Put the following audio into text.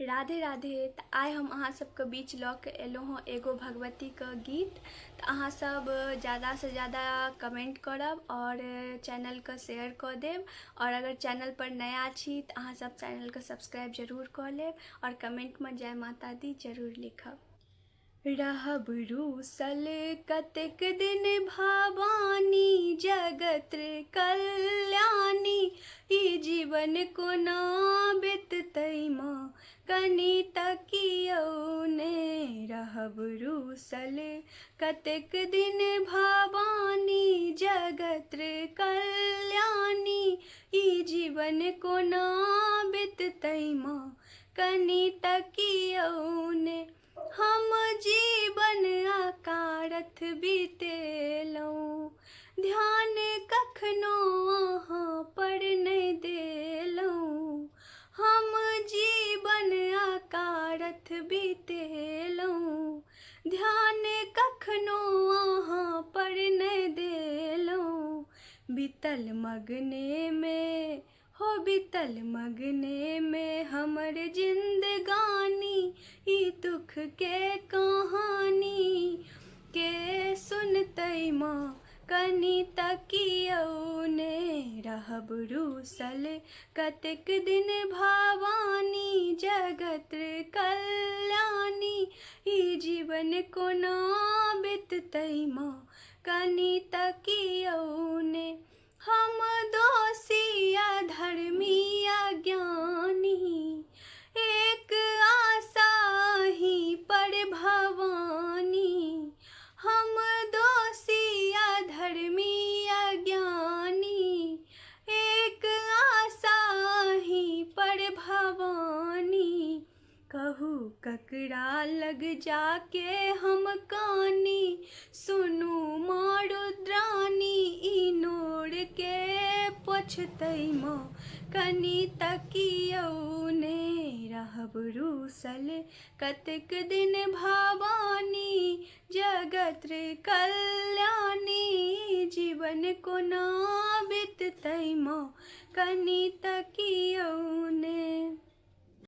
राधे राधे। तो आइ हम अहाँ सबके बीच लऽ के एलहुँ हँ एगो भगवतीके गीत। तो अहाँ सब ज़्यादासँ ज़्यादा कमेंट करब और चैनलके शेयर कऽ देब। और अगर चैनल पर नया छी तऽ अहाँ सब चैनलके सब्सक्राइब जरूर कऽ लेब और कमेंटमे जय माता दी जरूर लिखब। रहब रूसल कतेक दिन भवानी जगत कल्याणी, ई जीवन कोना बिततै माँ कनि तकियौ ने। रहब रूसल कतेक दिन भवानी जगत कल्याणी, ई जीवन कोना बिततै माँ कनि तकियौ ने। हम जीवन अकारथ बीतेलहुँ, ध्यान कखनो अहाँ पर नहि देलहुँ। हम जीवन अकारथ बीतेलहुँ, ध्यान कखनो अहाँ पर नहि देलहुँ। बीतल मगने में हो बीतल मगने में हमर जिंदगानी, ई दुख के कहानी के सुनतै माँ कनि तकियौ ने। रहब रूसल कतेक दिन भवानी जगत कल्याणी, ई जीवन कोना बिततै माँ कनि तकियौ ने। हम दोषी अधर्मी अज्ञानी, एक आशा ही पर भवानी। हम दोषी अधर्मी अज्ञानी, एक आशा ही पर भवानी। कहू ककरा लग जाके हम कानी, सुनू माँ रुद्रानी ई नोर के पोछतै माँ कनि तकियौ ने। रहब रूसल कतेक दिन भवानी जगत कल्याणी, जीवन कोना बिततै माँ कनि तकियौ ने।